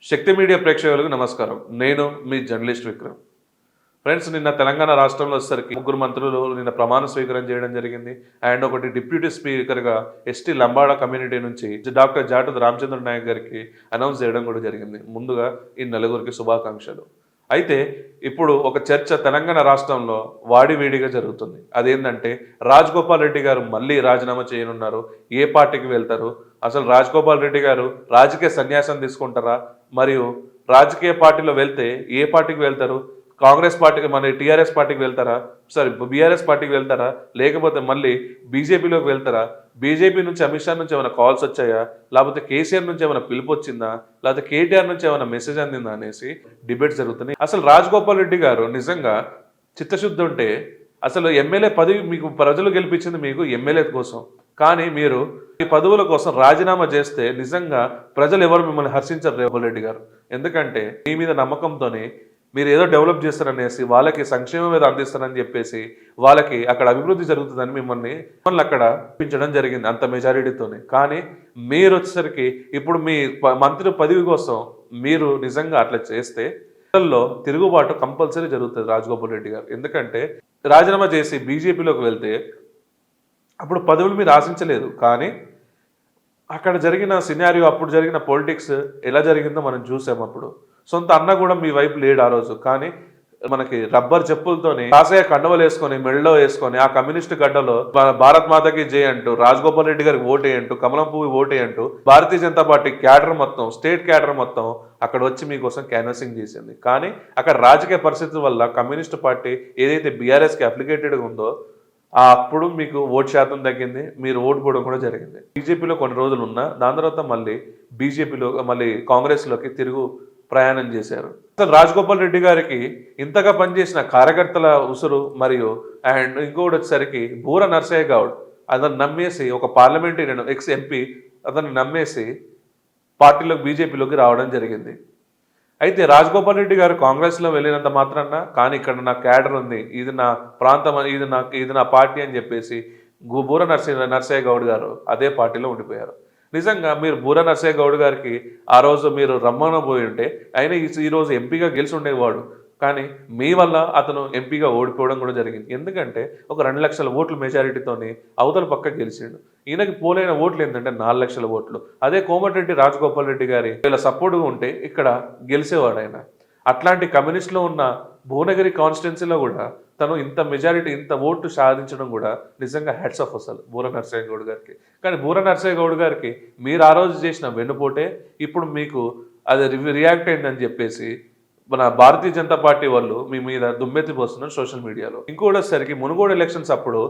శక్తి media ప్రేక్షకులకు నమస్కారం. నేను మీ జర్నలిస్ట్ విక్రమ్. ఫ్రెండ్స్, నిన్న తెలంగాణ రాష్ట్రంలో వచ్చేసరికి ముగ్గురు మంత్రులు నిన్న ప్రమాణ స్వీకారం చేయడం జరిగింది. అండ్ ఒకటి డిప్యూటీ స్పీకర్గా ఎస్టీ లంబాడ కమ్యూనిటీ నుంచి డాక్టర్ జాటద్ రామచంద్ర నాయక్ గారికి అనౌన్స్ చేయడం కూడా జరిగింది. ముందుగా ఈ నలుగురికి శుభాకాంక్షలు. అయితే ఇప్పుడు ఒక చర్చ తెలంగాణ రాష్ట్రంలో వాడివేడిగా జరుగుతుంది. అదేంటంటే రాజగోపాల్ రెడ్డి గారు మళ్ళీ రాజీనామా చేయనున్నారు. ఏ పార్టీకి వెళ్తారు? అసలు రాజగోపాల్ రెడ్డి గారు రాజకీయ సన్యాసం తీసుకుంటారా? మరియు రాజకీయ పార్టీలో వెళ్తే ఏ పార్టీకి వెళ్తారు? కాంగ్రెస్ పార్టీకి, మన టీఆర్ఎస్ పార్టీకి వెళ్తారా? సారీ, బీఆర్ఎస్ పార్టీకి వెళ్తారా? లేకపోతే మళ్ళీ బీజేపీలోకి వెళ్తారా? బీజేపీ నుంచి, అమిత్ షా నుంచి ఏమైనా కాల్స్ వచ్చాయా? లేకపోతే కేసీఆర్ నుంచి ఏమైనా పిలుపు వచ్చిందా? లేకపోతే కేటీఆర్ నుంచి ఏమైనా మెసేజ్ అందిందా అనేసి డిబేట్స్ జరుగుతున్నాయి. అసలు రాజగోపాల్ రెడ్డి గారు నిజంగా చిత్తశుద్ధి ఉంటే అసలు ఎమ్మెల్యే పదవి మీకు ప్రజలు గెలిపించింది మీకు ఎమ్మెల్యే కోసం. కానీ మీరు ఈ పదవుల కోసం రాజీనామా చేస్తే నిజంగా ప్రజలు ఎవరు మిమ్మల్ని హర్షించరు రేవంత్ రెడ్డి గారు. ఎందుకంటే మీ మీద నమ్మకంతోనే మీరు ఏదో డెవలప్ చేస్తారనేసి, వాళ్ళకి సంక్షేమం మీద అందిస్తారని చెప్పేసి, వాళ్ళకి అక్కడ అభివృద్ధి జరుగుతుందని మిమ్మల్ని అక్కడ చూపించడం జరిగింది అంత మెజారిటీతోనే. కానీ మీరు వచ్చేసరికి ఇప్పుడు మీ మంత్రి పదవి కోసం మీరు నిజంగా అట్లా చేస్తే ప్రజల్లో తిరుగుబాటు కంపల్సరీ జరుగుతుంది రాజగోపాల్ రెడ్డి గారు. ఎందుకంటే రాజీనామా చేసి బీజేపీలోకి వెళ్తే అప్పుడు పదవులు మీరు ఆశించలేదు. కానీ అక్కడ జరిగిన సినారియో, అప్పుడు జరిగిన పొలిటిక్స్ ఎలా జరిగిందో మనం చూసాం. అప్పుడు సొంత అన్న కూడా మీ వైపు లేడు ఆ రోజు. కానీ మనకి రబ్బర్ చెప్పులతోని కాసయ్య కండవలు వేసుకొని మెడలో వేసుకొని ఆ కమ్యూనిస్ట్ గడ్డలో భారత్ మాతకి జై అంటూ, రాజగోపాల్ రెడ్డి గారికి ఓటేయంటూ, కమలం పువ్వు ఓటేయంటూ భారతీయ జనతా పార్టీ క్యాడర్ మొత్తం, స్టేట్ క్యాడర్ మొత్తం అక్కడ వచ్చి మీకోసం క్యాన్వసింగ్ చేసింది. కానీ అక్కడ రాజకీయ పరిస్థితుల వల్ల కమ్యూనిస్ట్ పార్టీ ఏదైతే బీఆర్ఎస్కి అప్లికేటెడ్గా ఉందో అప్పుడు మీకు ఓటు శాతం తగ్గింది, మీరు ఓటు పోవడం కూడా జరిగింది. బీజేపీలో కొన్ని రోజులు ఉన్నా దాని తర్వాత మళ్ళీ బీజేపీలో, మళ్ళీ కాంగ్రెస్లోకి తిరుగు ప్రయాణం చేశారు. అసలు రాజగోపాల్ రెడ్డి గారికి ఇంతగా పనిచేసిన కార్యకర్తల ఉసురు మరియు అండ్ ఇంకోటి వచ్చేసరికి బూర నర్సయ్య గౌడ్ అతను నమ్మేసి, ఒక పార్లమెంటరీ ఎక్స్ ఎంపీ అతన్ని నమ్మేసి పార్టీలోకి, బీజేపీలోకి రావడం జరిగింది. అయితే రాజగోపాల్ రెడ్డి గారు కాంగ్రెస్లో వెళ్ళినంత మాత్రాన, కానీ ఇక్కడ నా క్యాడర్ ఉంది, ఇది నా ప్రాంతం, ఇది నా పార్టీ అని చెప్పేసి బూర నర్సయ్య గౌడ్ గారు అదే పార్టీలో ఉండిపోయారు. నిజంగా మీరు బూర నర్సయ్య గౌడ్ గారికి ఆ రోజు మీరు రమ్మనబోయి ఉంటే ఆయన ఈరోజు ఎంపీగా గెలిచి ఉండేవాడు. కానీ మీ వల్ల అతను ఎంపీగా ఓడిపోవడం కూడా జరిగింది. ఎందుకంటే ఒక 2 లక్షల ఓట్ల మెజారిటీతోని అవతల పక్క గెలిచిండు. ఈయనకి పోలైన ఓట్లు ఏంటంటే 4 లక్షల ఓట్లు. అదే కోమటిరెడ్డి రాజగోపాల్ రెడ్డి గారి వీళ్ళ సపోర్ట్గా ఉంటే ఇక్కడ గెలిచేవాడు ఆయన. అట్లాంటి కమ్యూనిస్ట్లో ఉన్న భువనగిరి కాన్స్టిట్యున్సీలో కూడా తను ఇంత మెజారిటీ, ఇంత ఓట్లు సాధించడం కూడా నిజంగా హెడ్స్ ఆఫ్ అసలు బూర నర్సయ్య గౌడ్ గారికి. కానీ బూర నర్సయ్య గౌడ్ గారికి మీరు ఆ రోజు చేసిన వెన్నుపోటే ఇప్పుడు మీకు అది రియాక్ట్ అయిందని చెప్పేసి మన భారతీయ జనతా పార్టీ వాళ్ళు మీ మీద దుమ్మెత్తి పోస్తున్నారు సోషల్ మీడియాలో. ఇంకోటి వచ్చేసరికి మునుగోడు ఎలక్షన్స్ అప్పుడు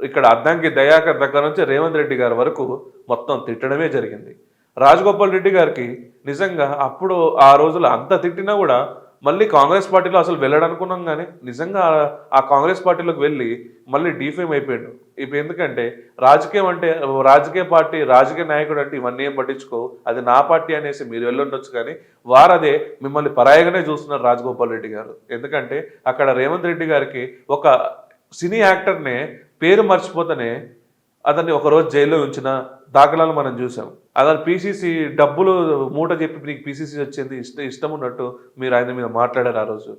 ఇక్కడ అద్దంకి దయాకర్ దగ్గర నుంచి రేవంత్ రెడ్డి గారి వరకు మొత్తం తిట్టడమే జరిగింది. రాజగోపాల్ రెడ్డి గారికి నిజంగా అప్పుడు ఆ రోజులు అంత తిట్టినా కూడా మళ్ళీ కాంగ్రెస్ పార్టీలో అసలు వెళ్ళడనుకున్నాం. కానీ నిజంగా ఆ కాంగ్రెస్ పార్టీలోకి వెళ్ళి మళ్ళీ డీఫేమ్ అయిపోయాడు. ఇప్పుడు ఎందుకంటే రాజకీయం అంటే, రాజకీయ పార్టీ, రాజకీయ నాయకుడు అంటే ఇవన్నీ ఏం పట్టించుకో, అది నా పార్టీ అనేసి మీరు వెళ్ళుండొచ్చు. కానీ వారదే మిమ్మల్ని పరాయిగానే చూస్తున్నారు రాజగోపాల్ రెడ్డి గారు. ఎందుకంటే అక్కడ రేవంత్ రెడ్డి గారికి ఒక సినీ యాక్టర్నే పేరు మర్చిపోతేనే అతన్ని ఒకరోజు జైల్లో ఉంచిన దాఖలాలు మనం చూసాం. అతను పీసీసీ డబ్బులు మూట చెప్పి నీకు పీసీసీ వచ్చింది ఇష్టం ఉన్నట్టు మీరు ఆయన మీద మాట్లాడారు. ఆ రోజు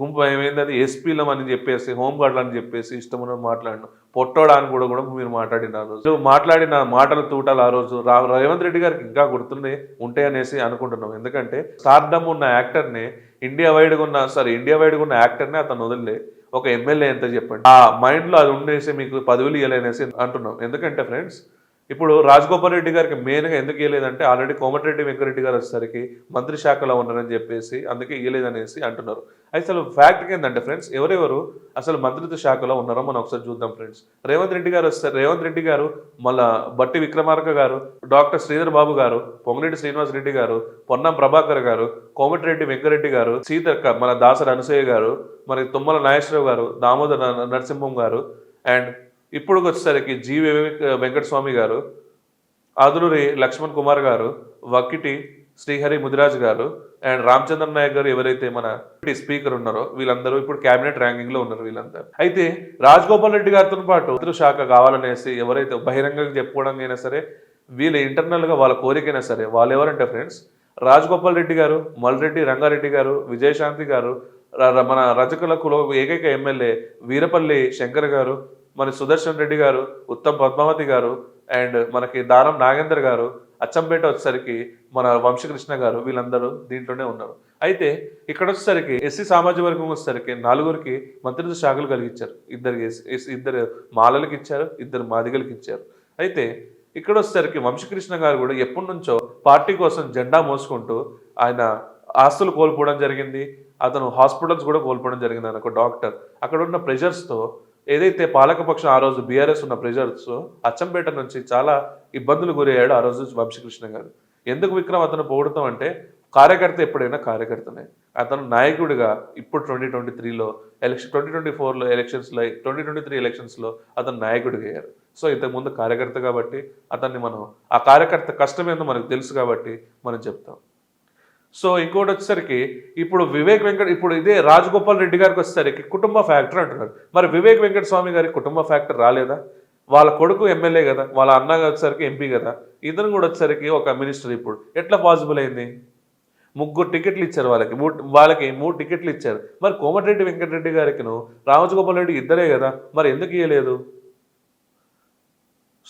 గుంపు ఏమైంది, ఎస్పీలం అని చెప్పేసి, హోంగార్డులు అని చెప్పేసి ఇష్టం ఉన్నట్టు మాట్లాడిన పొట్టోడా అని కూడా మీరు మాట్లాడిన ఆ రోజు మాట్లాడిన మాటలు తూటాలు ఆ రోజు రేవంత్ రెడ్డి గారికి ఇంకా గుర్తుండే ఉంటాయి అనేసి అనుకుంటున్నాం. ఎందుకంటే స్టార్డమ్ ఉన్న యాక్టర్ని, ఇండియా వైడ్గా ఉన్న యాక్టర్ని అతను వదిలే ఒక ఎమ్మెల్యే ఎంత చెప్పండి. ఆ మైండ్లో అది ఉండేసి మీకు పదవులు ఇవ్వలేనేసి అంటున్నాం. ఎందుకంటే ఫ్రెండ్స్, ఇప్పుడు రాజగోపాల్ రెడ్డి గారికి మెయిన్గా ఎందుకు ఇవ్వలేదంటే ఆల్రెడీ కోమటిరెడ్డి వెంకరెడ్డి గారు వచ్చేసరికి మంత్రి శాఖలో ఉన్నారని చెప్పేసి అందుకే ఇవ్వలేదనేసి అంటున్నారు. అసలు ఫ్యాక్ట్ ఏంటంటే ఫ్రెండ్స్, ఎవరెవరు అసలు మంత్రిత్వ శాఖలో ఉన్నారో మనం ఒకసారి చూద్దాం ఫ్రెండ్స్. రేవంత్ రెడ్డి గారు, మళ్ళా బట్టి విక్రమార్క గారు, డాక్టర్ శ్రీధర్ బాబు గారు, పొంగిరెడ్డి శ్రీనివాస్ రెడ్డి గారు, పొన్నం ప్రభాకర్ గారు, కోమటిరెడ్డి వెంకరెడ్డి గారు, సీతక్క, మన దాసరి అనసూయ గారు, మరి తుమ్మల నాగేశ్వరరావు గారు, దామోదర నరసింహం గారు, అండ్ ఇప్పుడు వచ్చేసరికి వెంకటస్వామి గారు, ఆదులూరి లక్ష్మణ్ కుమార్ గారు, వక్కిటి శ్రీహరి ముదిరాజ్ గారు, అండ్ రామచంద్ర నాయక్ గారు, ఎవరైతే మన స్పీకర్ ఉన్నారో వీళ్ళందరూ ఇప్పుడు క్యాబినెట్ ర్యాంకింగ్ లో ఉన్నారు వీళ్ళందరూ. అయితే రాజగోపాల్ రెడ్డి గారితో పాటు మంత్రి శాఖ కావాలనేసి ఎవరైతే బహిరంగంగా చెప్పుకోవడం అయినా సరే, వీళ్ళ ఇంటర్నల్ గా వాళ్ళ కోరికైనా సరే, వాళ్ళు ఎవరంటే ఫ్రెండ్స్ రాజగోపాల్ రెడ్డి గారు, మల్రెడ్డి రంగారెడ్డి గారు, విజయశాంతి గారు, మన రజకుల కుల ఏకైక ఎమ్మెల్యే వీరపల్లి శంకర్ గారు, మన సుదర్శన్ రెడ్డి గారు, ఉత్తమ్ పద్మావతి గారు, అండ్ మనకి దానం నాగేందర్ గారు, అచ్చంపేట వచ్చేసరికి మన వంశకృష్ణ గారు, వీళ్ళందరూ దీంట్లోనే ఉన్నారు. అయితే ఇక్కడ వచ్చేసరికి ఎస్సీ సామాజిక వర్గం వచ్చేసరికి నలుగురికి మంత్రిత్వ శాఖలు కలిగించారు. ఇద్దరు మాలలకు ఇచ్చారు, ఇద్దరు మాదిగలకు ఇచ్చారు. అయితే ఇక్కడ వచ్చేసరికి వంశకృష్ణ గారు కూడా ఎప్పటి నుంచో పార్టీ కోసం జెండా మోసుకుంటూ ఆయన ఆస్తులు కోల్పోవడం జరిగింది. అతను హాస్పిటల్స్ కూడా కోల్పోవడం జరిగింది. ఆయన ఒక డాక్టర్. అక్కడ ఉన్న ప్రెషర్స్తో ఏదైతే పాలకపక్షం ఆ రోజు బీఆర్ఎస్ ఉన్న ప్రెషర్స్ అచ్చంపేట నుంచి చాలా ఇబ్బందులు గురయ్యాడు ఆ రోజు వంశకృష్ణ గారు. ఎందుకు విక్రమ్ అతను పొగుడుతాం అంటే కార్యకర్త ఎప్పుడైనా కార్యకర్తనే. అతను నాయకుడిగా ఇప్పుడు 2023లో 2024లో ఎలక్షన్స్లో 2023 ఎలక్షన్స్లో అతను నాయకుడిగా అయ్యారు. సో ఇంతకుముందు కార్యకర్త కాబట్టి అతన్ని మనం ఆ కార్యకర్త కష్టం ఏందో మనకు తెలుసు కాబట్టి మనం చెప్తాం. సో ఇంకోటి వచ్చేసరికి ఇప్పుడు ఇప్పుడు ఇదే రాజగోపాల్ రెడ్డి గారికి వచ్చేసరికి కుటుంబ ఫ్యాక్టర్ అంటున్నారు. మరి వివేక్ వెంకట స్వామి గారికి కుటుంబ ఫ్యాక్టర్ రాలేదా? వాళ్ళ కొడుకు ఎమ్మెల్యే కదా, వాళ్ళ అన్న వచ్చేసరికి ఎంపీ కదా, ఇతను కూడా వచ్చేసరికి ఒక మినిస్టర్. ఇప్పుడు ఎట్లా పాసిబుల్ అయింది? 3 టికెట్లు ఇచ్చారు వాళ్ళకి 3 టికెట్లు ఇచ్చారు. మరి కోమటిరెడ్డి వెంకటరెడ్డి గారికిను రాజగోపాల్ రెడ్డి ఇద్దరే కదా, మరి ఎందుకు ఇవ్వలేదు?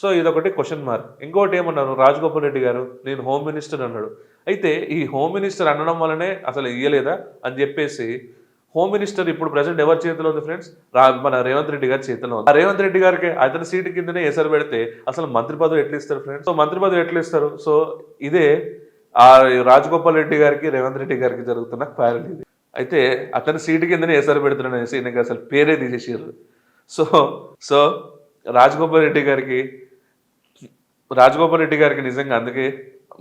సో ఇదొకటి క్వశ్చన్ మార్క్. ఇంకోటి ఏమన్నారు రాజగోపాల్ రెడ్డి గారు, నేను హోమ్ మినిస్టర్ అన్నాడు. అయితే ఈ హోమ్ మినిస్టర్ అనడం వల్లనే అసలు ఇయ్యలేదా అని చెప్పేసి, హోమ్ మినిస్టర్ ఇప్పుడు ప్రజెంట్ ఎవరి చేతిలో ఉంది ఫ్రెండ్స్? మన రేవంత్ రెడ్డి గారి చేతిలో ఉంది. ఆ రేవంత్ రెడ్డి గారికి అతని సీటు కిందనే ఎసరు పెడితే అసలు మంత్రి పదవి ఎట్లా ఇస్తారు ఫ్రెండ్స్? సో మంత్రి పదవి ఎట్లా ఇస్తారు? సో ఇదే ఆ రాజగోపాల్ రెడ్డి గారికి రేవంత్ రెడ్డి గారికి జరుగుతున్న ప్యారల్ ఇది. అయితే అతని సీటు కిందనే ఎసరు పెడుతున్నాడు అనేసి ఈయనకి అసలు పేరే తీసేసారు. సో సో రాజగోపాల్ రెడ్డి గారికి నిజంగా అందుకే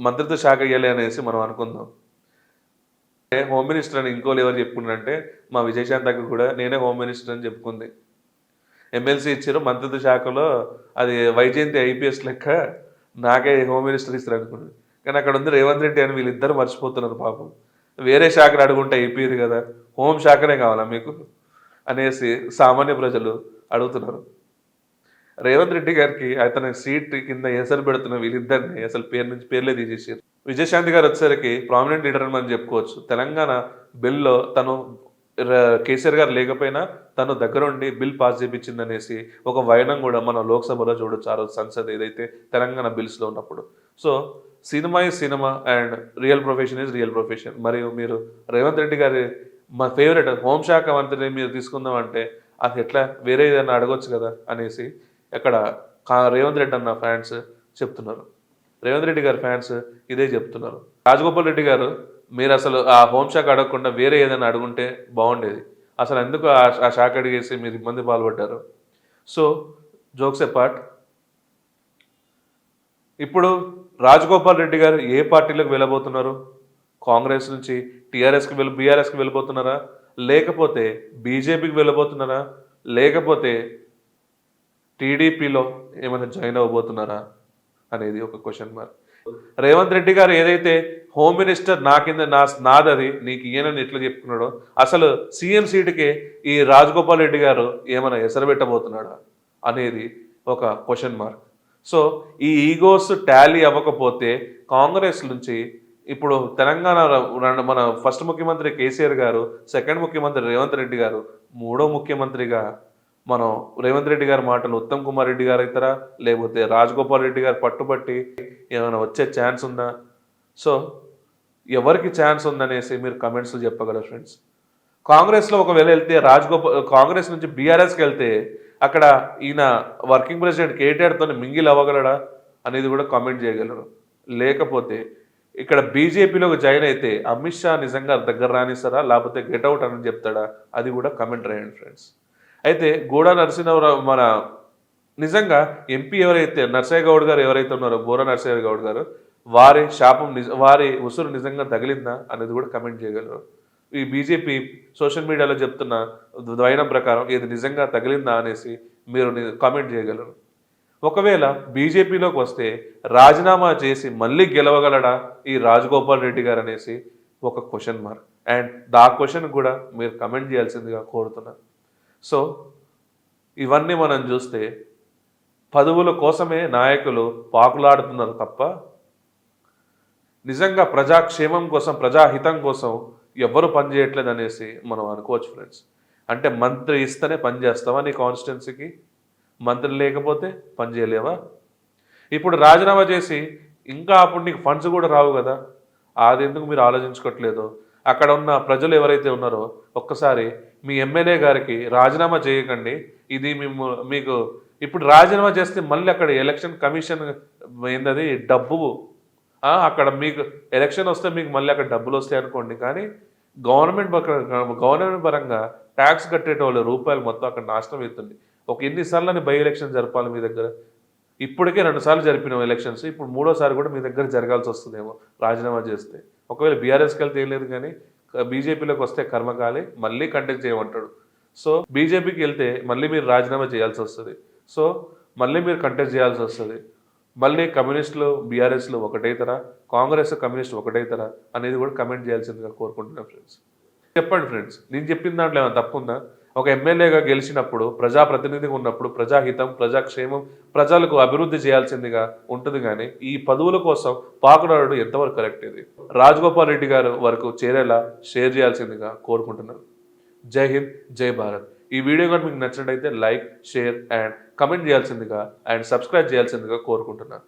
మంత్రిత్వ శాఖ ఇవ్వాలి అనేసి మనం అనుకుందాం. హోమ్ మినిస్టర్ అని ఇంకోళ్ళు ఎవరు చెప్పుకున్నారంటే మా విజయశాంతకు కూడా నేనే హోమ్ మినిస్టర్ అని చెప్పుకుంది. ఎమ్మెల్సీ ఇచ్చారు మంత్రిత్వ శాఖలో, అది వైజయంతి ఐపీఎస్ లెక్క నాకే హోమ్ మినిస్టర్ ఇస్తారు అనుకున్నాను. కానీ అక్కడ ఉంది రేవంత్ రెడ్డి అని వీళ్ళిద్దరు మర్చిపోతున్నారు పాపం. వేరే శాఖను అడుగుంటే అయిపోయేది కదా, హోమ్ శాఖనే కావాలా మీకు అనేసి సామాన్య ప్రజలు అడుగుతున్నారు. రేవంత్ రెడ్డి గారికి అతని సీట్ కింద ఎసరు పెడుతున్న వీళ్ళిద్దరిని అసలు పేర్లే తీసేసారు. విజయశాంతి గారు వచ్చేసరికి ప్రామినెంట్ లీడర్ అని మనం చెప్పుకోవచ్చు. తెలంగాణ బిల్లో తను కేసీఆర్ గారు లేకపోయినా తను దగ్గరుండి బిల్ పాస్ చేయించింది అనేసి ఒక వైనం కూడా మనం లోక్సభలో చూడొచ్చు ఆ రోజు సంసద్ ఏదైతే తెలంగాణ బిల్స్లో ఉన్నప్పుడు. So cinema is cinema and real profession is real profession. మరియు మీరు రేవంత్ రెడ్డి గారి మా ఫేవరెట్ హోంశాఖ మంత్రిని మీరు తీసుకుందాం అంటే అది ఎట్లా వేరే ఏదైనా అడగొచ్చు కదా అనేసి అక్కడ రేవంత్ రెడ్డి అన్న ఫ్యాన్స్ చెప్తున్నారు. రేవంత్ రెడ్డి గారి ఫ్యాన్స్ ఇదే చెప్తున్నారు. రాజగోపాల్ రెడ్డి గారు మీరు అసలు ఆ హోంశాఖ అడగకుండా వేరే ఏదైనా అడుగుంటే బాగుండేది. అసలు ఎందుకు ఆ శాఖ అడిగేసి మీరు ఇబ్బంది పాల్పడ్డారు? సో జోక్స్ ఎపార్ట్, ఇప్పుడు రాజగోపాల్ రెడ్డి గారు ఏ పార్టీలోకి వెళ్ళబోతున్నారు? కాంగ్రెస్ నుంచి బీఆర్ఎస్కి వెళ్ళబోతున్నారా, లేకపోతే బీజేపీకి వెళ్ళబోతున్నారా, లేకపోతే టీడీపీలో ఏమైనా జాయిన్ అవ్వబోతున్నారా అనేది ఒక క్వశ్చన్ మార్క్. రేవంత్ రెడ్డి గారు ఏదైతే హోమ్ మినిస్టర్ నా కింద నాదది నీకు ఈయనని ఎట్లా చెప్పుకున్నాడో, అసలు సీఎం సీటుకే ఈ రాజగోపాల్ రెడ్డి గారు ఏమైనా ఎసరు పెట్టబోతున్నాడా అనేది ఒక క్వశ్చన్ మార్క్. సో ఈ ఈగోస్ టాలీ అవ్వకపోతే కాంగ్రెస్ నుంచి ఇప్పుడు తెలంగాణ మన ఫస్ట్ ముఖ్యమంత్రి కేసీఆర్ గారు, సెకండ్ ముఖ్యమంత్రి రేవంత్ రెడ్డి గారు, మూడో ముఖ్యమంత్రిగా మనం రేవంత్ రెడ్డి గారి మాటలు ఉత్తమ్ కుమార్ రెడ్డి గారు అవుతారా, లేకపోతే రాజగోపాల్ రెడ్డి గారు పట్టుబట్టి ఏమైనా వచ్చే ఛాన్స్ ఉందా? సో ఎవరికి ఛాన్స్ ఉందనేసి మీరు కమెంట్స్లో చెప్పగలరు ఫ్రెండ్స్. కాంగ్రెస్లో ఒకవేళ వెళ్తే కాంగ్రెస్ నుంచి బీఆర్ఎస్కి వెళ్తే అక్కడ ఈయన వర్కింగ్ ప్రెసిడెంట్ కేటీఆర్తో మింగిల్ అవ్వగలడా అనేది కూడా కామెంట్ చేయగలరు. లేకపోతే ఇక్కడ బీజేపీలోకి జాయిన్ అయితే అమిత్ షా నిజంగా దగ్గర రానిస్తారా, లేకపోతే గెట్అవుట్ అని చెప్తాడా, అది కూడా కమెంట్ రాయండి ఫ్రెండ్స్. అయితే గూడా నరసింహరావు మన నిజంగా ఎంపీ ఎవరైతే నర్సయ్య గౌడ్ గారు ఎవరైతే ఉన్నారో బోరా నర్సయ్య గౌడ్ గారు, వారి శాపం వారి ఉసురు నిజంగా తగిలిందా అనేది కూడా కమెంట్ చేయగలరు. ఈ బీజేపీ సోషల్ మీడియాలో చెప్తున్న ద్వైనం ప్రకారం ఇది నిజంగా తగిలిందా అనేసి మీరు కామెంట్ చేయగలరు. ఒకవేళ బీజేపీలోకి వస్తే రాజీనామా చేసి మళ్ళీ గెలవగలడా ఈ రాజగోపాల్ రెడ్డి గారు అనేసి ఒక క్వశ్చన్ మార్క్. అండ్ ఆ క్వశ్చన్ కూడా మీరు కమెంట్ చేయాల్సిందిగా కోరుతున్నా. సో ఇవన్నీ మనం చూస్తే పదవుల కోసమే నాయకులు పాకులాడుతున్నారు తప్ప నిజంగా ప్రజాక్షేమం కోసం ప్రజాహితం కోసం ఎవ్వరు పని చేయట్లేదు అనేసి మనం అనుకోవచ్చు ఫ్రెండ్స్. అంటే మంత్రి ఇస్తేనే పని చేస్తావా నీ కాన్స్టిట్యున్సీకి? మంత్రి లేకపోతే పని చేయలేవా? ఇప్పుడు రాజీనామా చేసి ఇంకా అప్పుడు నీకు ఫండ్స్ కూడా రావు కదా. అదెందుకు మీరు ఆలోచించుకోవట్లేదో. అక్కడ ఉన్న ప్రజలు ఎవరైతే ఉన్నారో ఒక్కసారి మీ ఎమ్మెల్యే గారికి రాజీనామా చేయకండి, ఇది మీకు ఇప్పుడు రాజీనామా చేస్తే మళ్ళీ అక్కడ ఎలక్షన్ కమిషన్ ఏందది డబ్బు, అక్కడ మీకు ఎలక్షన్ వస్తే మీకు మళ్ళీ అక్కడ డబ్బులు వస్తాయి అనుకోండి, కానీ గవర్నమెంట్ పరంగా ట్యాక్స్ కట్టేటోళ్ళ రూపాయలు మొత్తం అక్కడ నాశనం అవుతుంది. ఒక ఎన్నిసార్లు బై ఎలక్షన్ జరపాలి మీ దగ్గర? ఇప్పటికే 2 సార్లు జరిపిన ఎలక్షన్స్, ఇప్పుడు 3ఓసారి కూడా మీ దగ్గర జరగాల్సి వస్తుందేమో రాజీనామా చేస్తే. ఒకవేళ బీఆర్ఎస్కి వెళ్తే ఏం లేదు, కానీ బీజేపీలోకి వస్తే కర్మకాలి మళ్ళీ కంటెస్ట్ చేయమంటాడు. సో బీజేపీకి వెళ్తే మళ్ళీ మీరు రాజీనామా చేయాల్సి వస్తుంది. సో మళ్ళీ మీరు కంటెస్ట్ చేయాల్సి వస్తుంది. మళ్ళీ కమ్యూనిస్టులు బీఆర్ఎస్లు ఒకటైతారా, కాంగ్రెస్ కమ్యూనిస్ట్ ఒకటైతారా అనేది కూడా కమెంట్ చేయాల్సిందిగా కోరుకుంటున్నాను ఫ్రెండ్స్. చెప్పండి ఫ్రెండ్స్, నేను చెప్పిన దాంట్లో ఏమైనా తప్పు ఉందా? ఒక ఎమ్మెల్యేగా గెలిచినప్పుడు, ప్రజాప్రతినిధిగా ఉన్నప్పుడు ప్రజాహితం, ప్రజాక్షేమం, ప్రజలకు అభివృద్ధి చేయాల్సిందిగా ఉంటుంది, కానీ ఈ పదవుల కోసం పాకులాడడం ఎంతవరకు కరెక్ట్? ఇది రాజగోపాల్ రెడ్డి గారు వరకు చేరేలా షేర్ చేయాల్సిందిగా కోరుకుంటున్నాను. జై హింద్, జై భారత్. ఈ వీడియో కానీ మీకు నచ్చినట్టయితే లైక్, షేర్ అండ్ కమెంట్ చేయాల్సిందిగా అండ్ సబ్స్క్రైబ్ చేయాల్సిందిగా కోరుకుంటున్నాను.